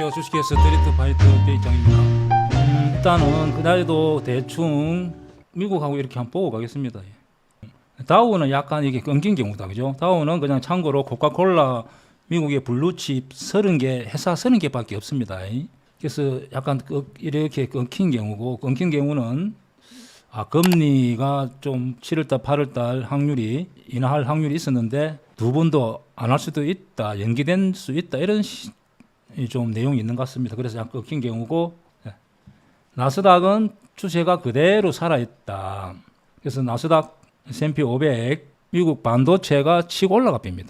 안녕하세요. 주식회 스트리트 파이터 대장입니다. 일단은 그날도 대충 미국하고 이렇게 한번 보고 가겠습니다. 다우는 약간 이게 끊긴 경우다, 그죠? 다우는 그냥 참고로 코카콜라 미국의 블루칩 30개, 회사 30개밖에 없습니다. 그래서 약간 이렇게 끊긴 경우고, 끊긴 경우는 금리가 좀 7월달, 8월달 확률이 인하할 확률이 있었는데 두 번도 안 할 수도 있다, 연기된 수 있다, 이런 좀 내용이 있는 것 같습니다. 그래서 약간 끊긴 경우고, 나스닥은 추세가 그대로 살아있다. 그래서 나스닥 S&P 500 미국 반도체가 치고 올라갑니다.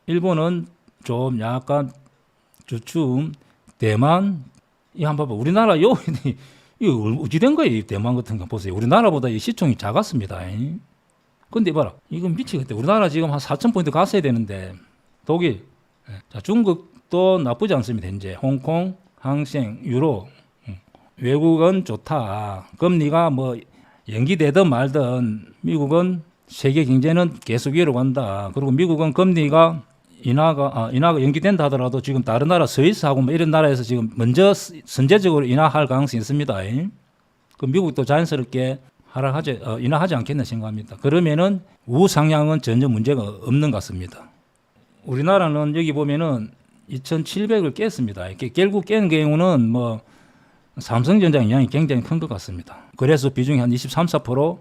일본은 좀 약간 주춤, 대만 이 한번 봐봐. 우리나라 이거 어찌 된 거예요? 이 대만 같은 거 보세요. 우리나라보다 이 시총이 작았습니다. 근데 봐라, 이건 미치겠다. 우리나라 지금 한 4,000포인트 갔어야 되는데 독일, 자 중국도 나쁘지 않습니다. 현재 홍콩, 항생, 유로, 외국은 좋다. 금리가 뭐 연기되든 말든 미국은 세계 경제는 계속 위로 간다. 그리고 미국은 금리가 인하가 연기된다 하더라도 지금 다른 나라 스위스하고 뭐 이런 나라에서 지금 먼저 선제적으로 인하할 가능성이 있습니다. 그 미국도 자연스럽게 인하하지 않겠나 생각합니다. 그러면은 우상향은 전혀 문제가 없는 것 같습니다. 우리나라는 여기 보면은 2,700을 깼습니다. 결국 깬 경우는 뭐 삼성전자 영향이 굉장히 큰 것 같습니다. 그래서 비중이 한 23, 4%,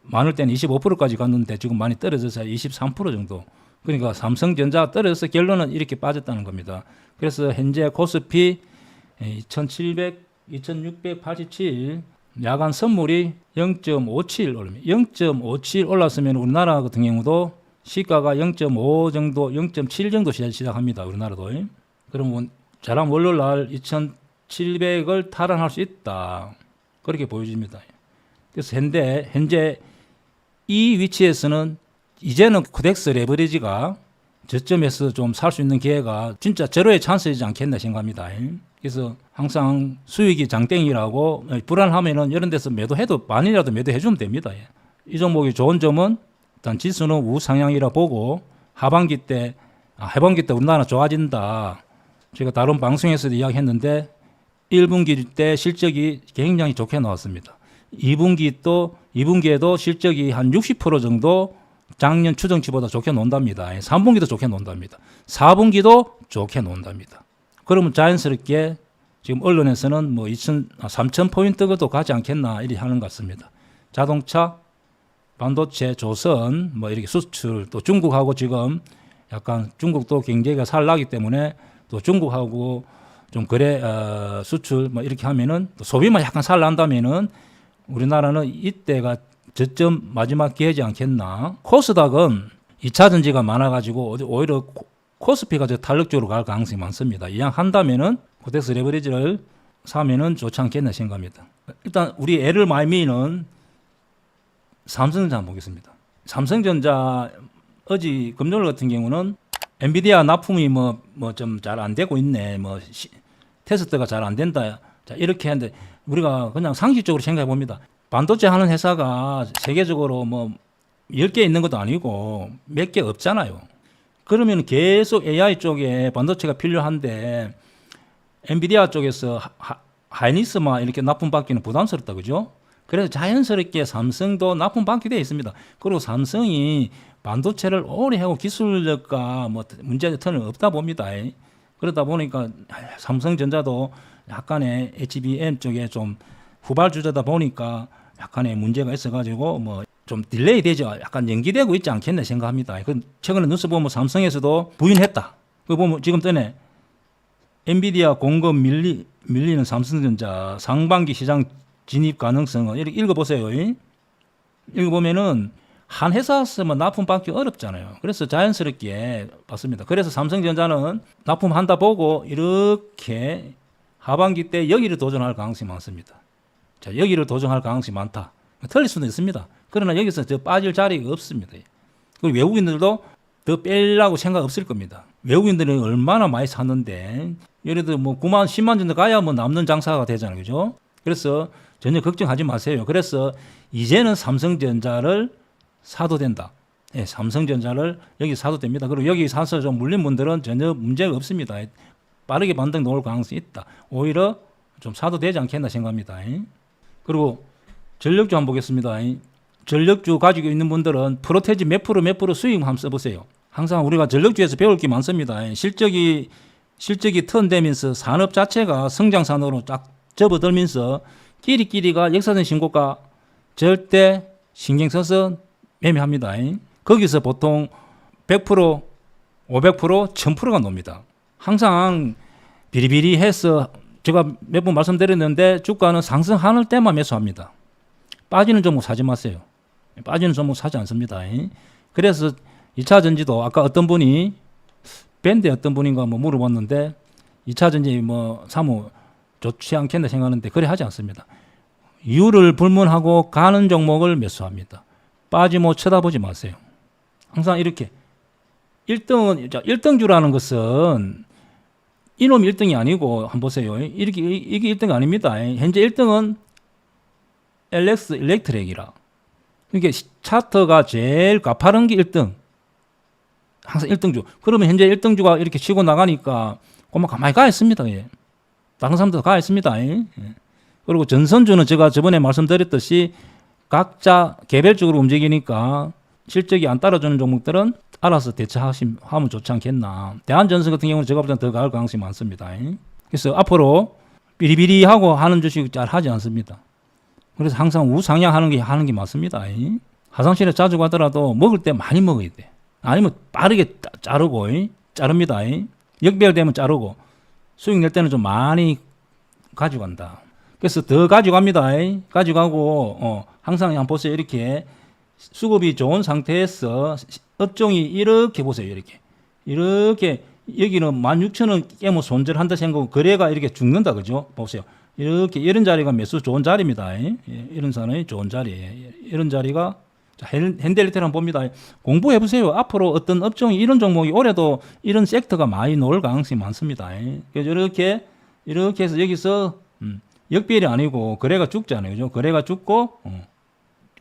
많을 때는 25%까지 갔는데 지금 많이 떨어져서 23% 정도. 그러니까 삼성전자 떨어져서 결론은 이렇게 빠졌다는 겁니다. 그래서 현재 코스피 2,700, 2,687 야간 선물이 0.57 올립니다. 0.57 올랐으면 우리나라 같은 경우도 시가가 0.5 정도, 0.7 정도 시작합니다. 우리나라도. 그러면 자랑 월요일 날 2,700을 탈환할 수 있다. 그렇게 보여집니다. 그래서 현재 이 위치에서는 이제는 코덱스 레버리지가 저점에서 좀 살 수 있는 기회가 진짜 제로의 찬스이지 않겠나 생각합니다. 그래서 항상 수익이 장땡이라고 불안하면은 이런 데서 매도해도 많이라도 매도해주면 됩니다. 이 종목이 좋은 점은 일단 지수는 우상향이라 보고 하반기 때 우리나라 좋아진다. 제가 다른 방송에서도 이야기했는데 1분기 때 실적이 굉장히 좋게 나왔습니다. 2분기에도 실적이 한 60% 정도 작년 추정치보다 좋게 논답니다. 3분기도 좋게 논답니다. 4분기도 좋게 논답니다. 그러면 자연스럽게 지금 언론에서는 뭐 3,000포인트도 가지 않겠나 이렇게 하는 것 같습니다. 자동차, 반도체, 조선, 뭐 이렇게 수출, 또 중국하고 지금 약간 중국도 경제가 살라기 때문에 또 중국하고 좀 수출 뭐 이렇게 하면은 또 소비만 약간 살란다면은 우리나라는 이때가 저점 마지막 기회지 않겠나. 코스닥은 2차 전지가 많아가지고 오히려 코스피가 탄력적으로 갈 가능성이 많습니다. 이왕 한다면은 코덱스 레버리지를 사면은 좋지 않겠나 생각합니다. 일단 우리 애를 많이 미는 삼성전자 한번 보겠습니다. 삼성전자 어제 금요일 같은 경우는 엔비디아 납품이 뭐 좀 잘 안 되고 있네. 테스트가 잘 안 된다. 자, 이렇게 하는데 우리가 그냥 상식적으로 생각해 봅니다. 반도체 하는 회사가 세계적으로 뭐 10개 있는 것도 아니고 몇 개 없잖아요. 그러면 계속 AI 쪽에 반도체가 필요한데 엔비디아 쪽에서 하이닉스만 이렇게 납품받기는 부담스럽다, 그죠? 그래서 자연스럽게 삼성도 납품받게 되어 있습니다. 그리고 삼성이 반도체를 오래 하고 기술력과 뭐 문제는 없다 봅니다. 그러다 보니까 삼성전자도 약간의 HBM 쪽에 좀 후발주자다 보니까 약간의 문제가 있어가지고 뭐 좀 딜레이 되죠. 약간 연기되고 있지 않겠나 생각합니다. 최근에 뉴스 보면 삼성에서도 부인했다. 그 보면 지금 전에 엔비디아 공급 밀리는 삼성전자 상반기 시장 진입 가능성은 이렇게 읽어보세요. 읽어보면은 한 회사에서만 납품받기 어렵잖아요. 그래서 자연스럽게 봤습니다. 그래서 삼성전자는 납품한다 보고 이렇게 하반기 때 여기를 도전할 가능성이 많습니다. 자, 여기를 도전할 가능성이 많다. 틀릴 수도 있습니다. 그러나 여기서 더 빠질 자리가 없습니다. 그리고 외국인들도 더 빼려고 생각 없을 겁니다. 외국인들은 얼마나 많이 샀는데, 예를 들어 뭐 9만, 10만 정도 가야 뭐 남는 장사가 되잖아요. 그죠? 그래서 전혀 걱정하지 마세요. 그래서 이제는 삼성전자를 사도 된다. 삼성전자를 여기 사도 됩니다. 그리고 여기 사서 좀 물린 분들은 전혀 문제가 없습니다. 빠르게 반등 나올 가능성이 있다. 오히려 좀 사도 되지 않겠나 생각합니다. 그리고 전력주 한번 보겠습니다. 전력주 가지고 있는 분들은 프로테지 몇 프로 수익 한번 써보세요. 항상 우리가 전력주에서 배울 게 많습니다. 실적이 턴되면서 산업 자체가 성장산업으로 쫙 접어들면서 끼리끼리가 역사적 신고가 절대 신경 써서 매매합니다. 거기서 보통 100%, 500%, 1000%가 놉니다. 항상 비리비리해서 제가 몇 번 말씀드렸는데 주가는 상승하는 때만 매수합니다. 빠지는 종목 사지 마세요. 빠지는 종목 사지 않습니다. 그래서 2차 전지도 아까 어떤 분이 밴드 어떤 분인가 뭐 물어봤는데 2차 전지 뭐 사무 좋지 않겠나 생각하는데 그래 하지 않습니다. 이유를 불문하고 가는 종목을 매수합니다. 빠지고 쳐다보지 마세요. 항상 이렇게 1등주라는 것은 이놈 1등이 아니고 한번 보세요. 이게 1등 아닙니다. 현재 1등은 LX 일렉트렉이라. 이게 차트가 제일 가파른 게 1등. 항상 1등주. 그러면 현재 1등주가 이렇게 치고 나가니까 그만 가만히 가 있습니다. 예. 다른 사람도 가 있습니다. 예. 그리고 전선주는 제가 저번에 말씀드렸듯이 각자 개별적으로 움직이니까 실적이 안 따라주는 종목들은 알아서 대처하면 좋지 않겠나. 대한전선 같은 경우는 제가 볼 때는 더 갈 가능성이 많습니다. 그래서 앞으로 비리비리하고 하는 주식 잘 하지 않습니다. 그래서 항상 우상향하는 게 맞습니다. 화장실에 자주 가더라도 먹을 때 많이 먹어야 돼. 아니면 빠르게 자릅니다. 역배열되면 자르고 수익 낼 때는 좀 많이 가져간다. 그래서 더 가져갑니다. 가져가고 항상 한번 보세요. 이렇게 수급이 좋은 상태에서 업종이 이렇게 보세요. 이렇게 여기는 16,000원 깨면 손절한다 생각하고 거래가 이렇게 죽는다. 그죠? 보세요. 이렇게 이런 자리가 매수 좋은 자리입니다. 이런 산이 좋은 자리예요. 이런 자리가 현대리테일 한번 봅니다. 공부해 보세요. 앞으로 어떤 업종이 이런 종목이 올해도 이런 섹터가 많이 나올 가능성이 많습니다. 그래서 이렇게 해서 여기서 역배열이 아니고 거래가 죽잖아요. 그죠? 거래가 죽고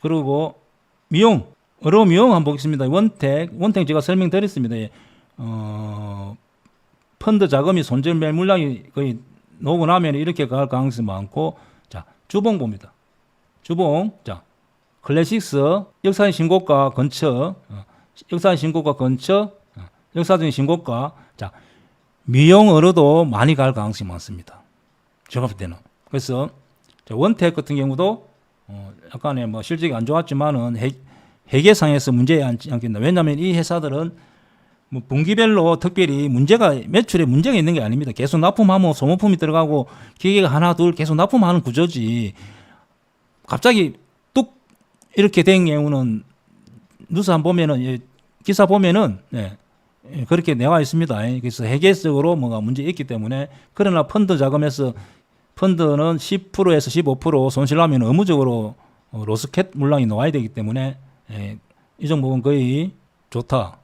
그리고 미용 미용 한번 보겠습니다. 원택 제가 설명드렸습니다. 펀드 자금이 손절 매일 물량이 거의 나오고 나면 이렇게 갈 가능성이 많고, 자, 주봉 봅니다. 주봉, 자, 클래식스, 역사적인 신고가 근처, 역사적인 신고가, 자, 미용으로도 많이 갈 가능성이 많습니다. 제가 볼 때는. 그래서, 원택 같은 경우도, 약간의 뭐 실적이 안 좋았지만은, 회계상에서 문제 않겠나. 왜냐하면 이 회사들은 뭐 분기별로 특별히 매출에 문제가 있는 게 아닙니다. 계속 납품하면 소모품이 들어가고 기계가 하나 둘 계속 납품하는 구조지. 갑자기 뚝 이렇게 된 경우는 뉴스 한 보면은 기사 보면은 그렇게 나와 있습니다. 그래서 회계적으로 뭐가 문제 있기 때문에 그러나 펀드 자금에서 펀드는 10%에서 15% 손실하면 의무적으로 로스캣 물량이 나와야 되기 때문에 이 종목은 거의 좋다.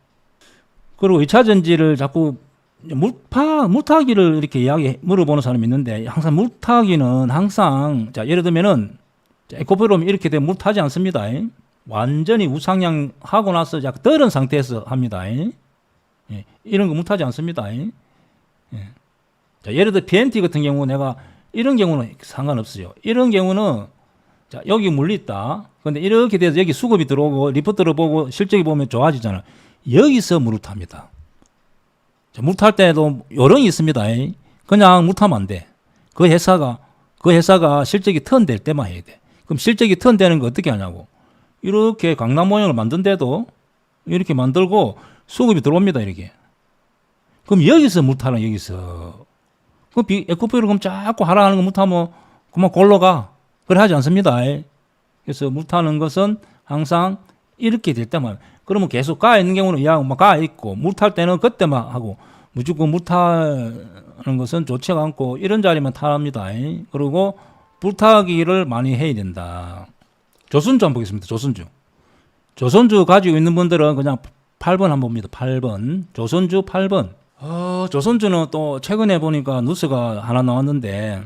그리고 2차 전지를 자꾸 물타기를 이렇게 물어보는 사람이 있는데, 항상 물타기는 항상, 자, 예를 들면은, 에코프롬 이렇게 되면 물타지 않습니다. 완전히 우상향 하고 나서 약간 떨은 상태에서 합니다. 이런 거 물타지 않습니다. 자, 예를 들어 PNT 같은 경우 내가 이런 경우는 상관없어요. 이런 경우는, 자, 여기 물리 있다. 근데 이렇게 돼서 여기 수급이 들어오고 리포트를 보고 실적이 보면 좋아지잖아요. 여기서 물을 탑니다. 물 탈 때도 요령이 있습니다. 그냥 물 타면 안 돼. 그 회사가 실적이 턴될 때만 해야 돼. 그럼 실적이 턴되는 거 어떻게 하냐고. 이렇게 강남 모양을 만든데도 이렇게 만들고 수급이 들어옵니다. 이렇게. 그럼 여기서 물 타라. 여기서. 그럼 에코프를 그럼 자꾸 하라 하는 거 물 타면 그만 골로 가. 그래 하지 않습니다. 그래서 물 타는 것은 항상 이렇게 될 때만. 그러면 계속 가 있는 경우는 가 있고, 물 탈 때는 그때만 하고, 무조건 물 타는 것은 좋지가 않고, 이런 자리만 타랍니다. 그리고 불타기를 많이 해야 된다. 조선주 한번 보겠습니다. 조선주 가지고 있는 분들은 그냥 8번 한번 봅니다. 8번. 조선주 8번. 조선주는 또 최근에 보니까 뉴스가 하나 나왔는데,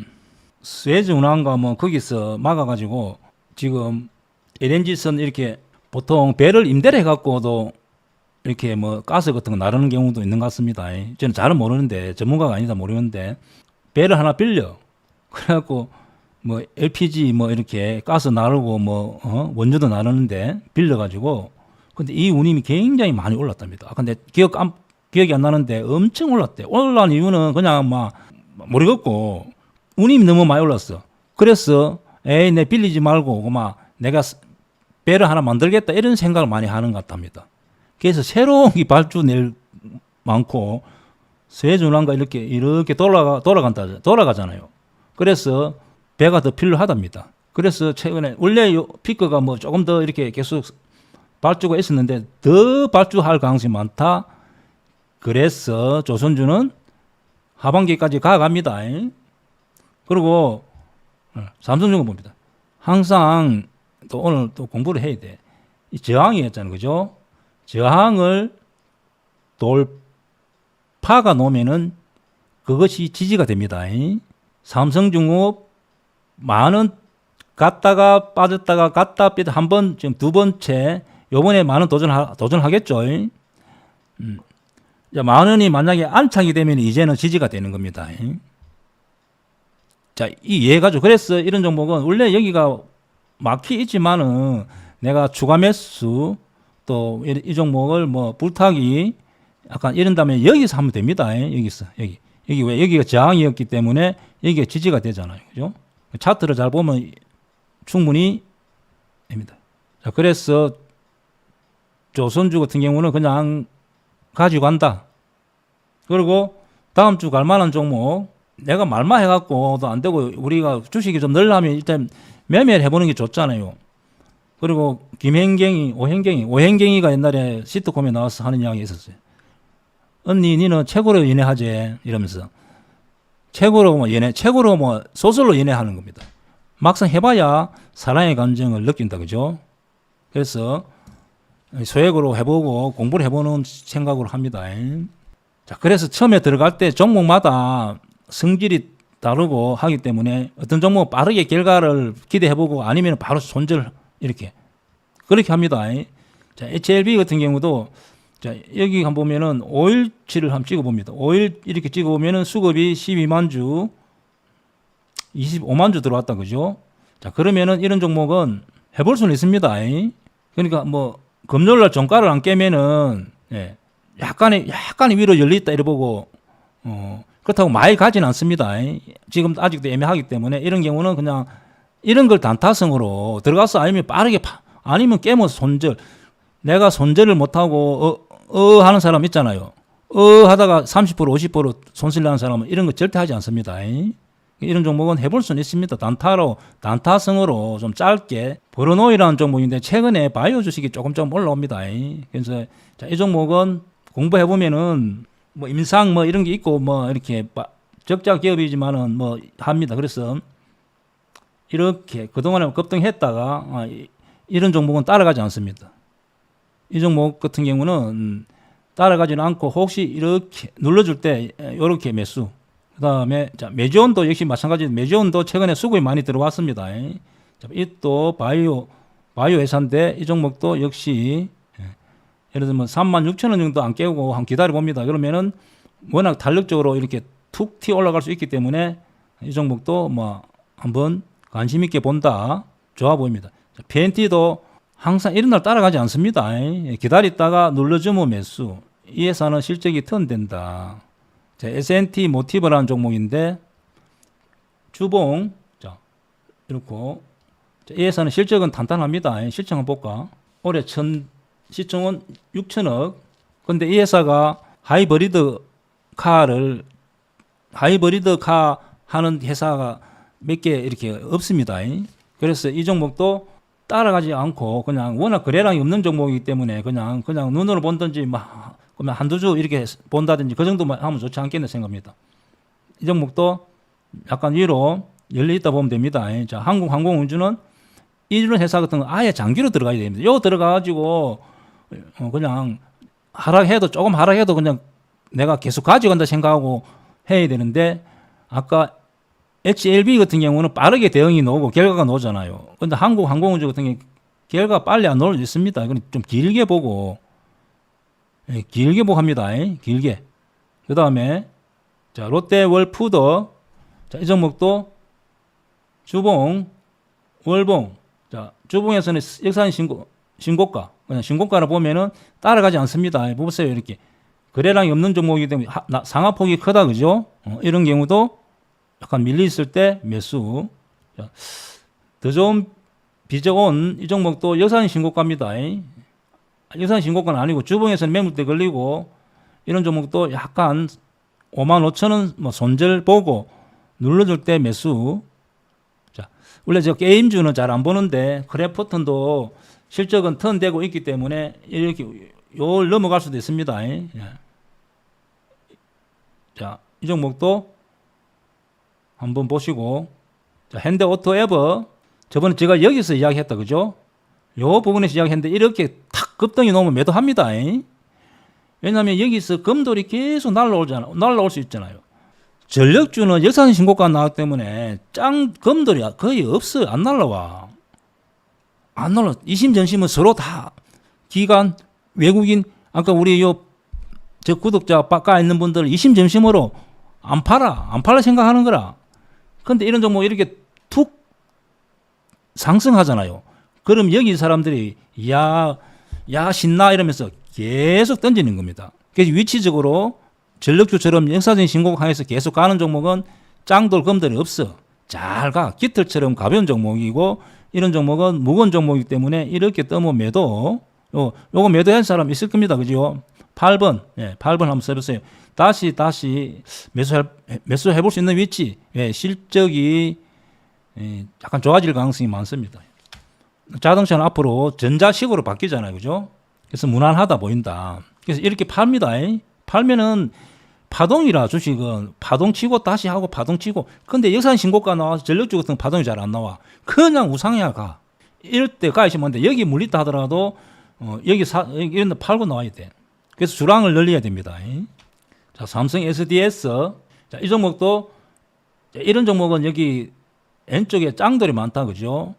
스웨즈 운항가 뭐 거기서 막아가지고, 지금 LNG선 이렇게 보통 배를 임대를 해갖고도 이렇게 뭐 가스 같은 거 나르는 경우도 있는 것 같습니다. 저는 잘은 모르는데 전문가가 아니다 모르는데 배를 하나 빌려 그래갖고 뭐 LPG 뭐 이렇게 가스 나르고 뭐 원료도 나르는데 빌려가지고 근데 이 운임이 굉장히 많이 올랐답니다. 아, 근데 기억이 안 나는데 엄청 올랐대. 올라간 이유는 그냥 막 모르겠고 운임이 너무 많이 올랐어. 그래서 에이 내 빌리지 말고 막 내가 배를 하나 만들겠다 이런 생각을 많이 하는 것 같답니다. 그래서 새로운 발주 낼 많고 세준항과 이렇게 돌아가잖아요. 그래서 배가 더 필요하답니다. 그래서 최근에 원래 피크가 뭐 조금 더 이렇게 계속 발주가 있었는데 더 발주할 가능성이 많다. 그래서 조선주는 하반기까지 가갑니다. 그리고 삼성중공 봅니다. 항상 또 오늘 또 공부를 해야 돼. 이 저항이었잖아요. 그죠? 저항을 돌파가 놓으면은 그것이 지지가 됩니다. 삼성중공업 만원 갔다가 빠졌다가 갔다 뺐다 한 번, 지금 두 번째, 요번에 만원 도전하겠죠. 만원이 만약에 안착이 되면 이제는 지지가 되는 겁니다. 자, 이 이해가죠. 그래서 이런 종목은 원래 여기가 막히 있지만은 내가 추가 매수 또 이 종목을 뭐 불타기 약간 이런다면 여기서 하면 됩니다. 여기 왜 여기가 저항이었기 때문에 여기가 지지가 되잖아요. 그죠? 차트를 잘 보면 충분히 됩니다. 자, 그래서 조선주 같은 경우는 그냥 가지고 간다. 그리고 다음 주 갈 만한 종목 내가 말만 해갖고도 안 되고 우리가 주식이 좀 늘려면 일단 매매를 해보는 게 좋잖아요. 그리고 오행경이가 옛날에 시트콤에 나와서 하는 이야기 있었어요. 언니 니는 최고로 연애하지 이러면서 최고로 뭐 소설로 연애하는 겁니다. 막상 해봐야 사랑의 감정을 느낀다 그죠? 그래서 소액으로 해보고 공부를 해보는 생각으로 합니다. 자, 그래서 처음에 들어갈 때 종목마다 성질이 다르고 하기 때문에 어떤 종목 빠르게 결과를 기대해보고 아니면 바로 손절 이렇게 그렇게 합니다. 자, HLB 같은 경우도 자, 여기 한번 보면은 5일치를 한번 찍어봅니다. 5일 이렇게 찍어보면은 수급이 12만 주, 25만 주 들어왔다 그죠? 자, 그러면은 이런 종목은 해볼 수는 있습니다. 그러니까 뭐 금요일날 종가를 안 깨면은 약간의 위로 열려있다 이래 보고 그렇다고 많이 가지는 않습니다. 지금 아직도 애매하기 때문에 이런 경우는 그냥 이런 걸 단타성으로 들어가서 아니면 빠르게 아니면 깨면서 손절. 내가 손절을 못하고 하는 사람 있잖아요. 하다가 30% 50% 손실 나는 사람은 이런 거 절대 하지 않습니다. 이런 종목은 해볼 수는 있습니다. 단타성으로 좀 짧게 버러노이라는 종목인데 최근에 바이오 주식이 조금 올라옵니다. 그래서 자, 이 종목은 공부해보면은 뭐 임상 뭐 이런 게 있고 뭐 이렇게 적자 기업이지만은 뭐 합니다. 그래서 이렇게 그동안에 급등했다가 이런 종목은 따라가지 않습니다. 이 종목 같은 경우는 따라가지는 않고 혹시 이렇게 눌러줄 때 이렇게 매수. 그 다음에 메지온도 역시 마찬가지로 메지온도 최근에 수급이 많이 들어왔습니다. 이 또 바이오 회사인데 이 종목도 역시 예를 들면 36,000원 정도 안 깨고 한번 기다려 봅니다. 그러면은 워낙 탄력적으로 이렇게 툭 튀어 올라갈 수 있기 때문에 이 종목도 뭐 한번 관심 있게 본다. 좋아 보입니다. PNT도 항상 이런 날 따라가지 않습니다. 기다리다가 눌러주면 매수. 이 회사는 실적이 턴된다. S&T 모티브라는 종목인데 주봉 이렇고 이 회사는 실적은 탄탄합니다. 실적 한번 볼까? 올해 시총은 6천억. 근데 이 회사가 하이브리드 카 하는 회사가 몇 개 이렇게 없습니다. 그래서 이 종목도 따라가지 않고 그냥 워낙 거래량이 없는 종목이기 때문에 그냥 눈으로 본든지 막 그러면 한두 주 이렇게 본다든지 그 정도만 하면 좋지 않겠네 생각합니다. 이 종목도 약간 위로 열려 있다 보면 됩니다. 자, 한국항공운주는 이런 회사 같은 거 아예 장기로 들어가야 됩니다. 요 들어가가지고 그냥 조금 하락해도 그냥 내가 계속 가져간다 생각하고 해야 되는데 아까 HLB 같은 경우는 빠르게 대응이 나오고 결과가 나오잖아요. 근데 한국항공운주 같은 경우 결과가 빨리 안 나올 수 있습니다. 이건 좀 길게 보고 예, 길게 보합니다. 길게. 그 다음에 자 롯데월푸드 자, 이 종목도 주봉, 월봉. 자 주봉에서는 역사인 신고가 그냥 신고가를 보면은 따라가지 않습니다. 보세요 이렇게 거래량이 없는 종목이기 때문에 상하폭이 크다 그죠? 이런 경우도 약간 밀려 있을 때 매수. 자, 더 좋은 비저온 이 종목도 역사인 신고가입니다. 역사인 신고가는 아니고 주봉에서는 매물대 걸리고 이런 종목도 약간 55,000원 뭐 손절 보고 눌러줄 때 매수. 자, 원래 저 게임주는 잘 안 보는데 크래프톤도 실적은 턴되고 있기 때문에 이렇게 요 넘어갈 수도 있습니다. 예. 자, 이 종목도 한번 보시고 자, 현대오토에버 저번에 제가 여기서 이야기했다 그죠? 요 부분에서 이야기했는데 이렇게 탁 급등이 나오면 매도합니다. 왜냐하면 여기서 금돌이 계속 날라올 수 있잖아요. 전력주는 역사상 신고가 나왔기 때문에 금돌이 거의 없어요. 안 날라와. 안 날라. 이심전심은 서로 다 기관, 외국인, 아까 우리 저 구독자 바깥 있는 분들 이심전심으로 안 팔아 생각하는 거라. 근데 이런 종목 이렇게 툭 상승하잖아요. 그럼 여기 사람들이 야 신나 이러면서 계속 던지는 겁니다. 그래서 위치적으로 전력주처럼 역사적인 신고가에서 계속 가는 종목은 짱돌 금돌이 없어. 잘 가. 깃털처럼 가벼운 종목이고 이런 종목은 무거운 종목이기 때문에 이렇게 뜨면 매도. 요거 매도한 사람 있을 겁니다. 그죠? 8번. 예, 8번 한번 써보세요. 다시 매수해 볼 수 있는 위치. 예, 실적이 약간 좋아질 가능성이 많습니다. 자동차는 앞으로 전자식으로 바뀌잖아요. 그죠? 그래서 무난하다 보인다. 그래서 이렇게 팝니다. 팔면은 파동이라 주식은 파동 치고 다시 하고 파동 치고. 근데 역산 신고가 나와서 전력주 같은 파동이 잘 안 나와. 그냥 우상향 가. 이럴 때 가시면 돼. 여기 물리다 하더라도 여기 이런 데 팔고 나와야 돼. 그래서 주랑을 늘려야 됩니다. 자, 삼성 SDS. 자, 이 종목도 이런 종목은 여기 왼쪽에 짱돌이 많다. 그죠?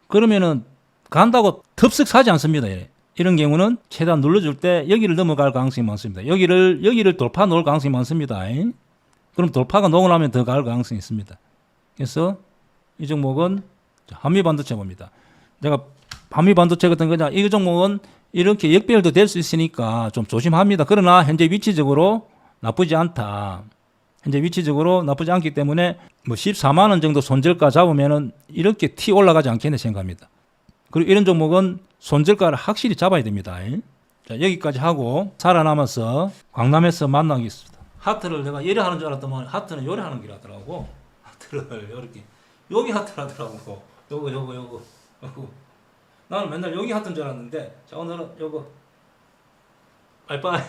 그러면은 간다고 덥석 사지 않습니다. 이런 경우는 최대한 눌러줄 때 여기를 넘어갈 가능성이 많습니다. 여기를 돌파 놓을 가능성이 많습니다. 그럼 돌파가 놓고 나면 더 갈 가능성이 있습니다. 그래서 이 종목은 한미반도체 봅니다. 내가 한미반도체 같은 거냐, 이 종목은 이렇게 역배열도 될 수 있으니까 좀 조심합니다. 그러나 현재 위치적으로 나쁘지 않다. 현재 위치적으로 나쁘지 않기 때문에 뭐 14만 원 정도 손절가 잡으면은 이렇게 티 올라가지 않겠네 생각합니다. 그리고 이런 종목은 손절가를 확실히 잡아야 됩니다. 자, 여기까지 하고 살아남아서 강남에서 만나겠습니다. 하트를 내가 이래 하는 줄 알았더만 하트는 요래 하는 길 하더라고. 하트를 이렇게 여기 하트를 하더라고. 요거. 나는 맨날 여기 하트인 줄 알았는데 자 오늘은 요거 빠이빠이.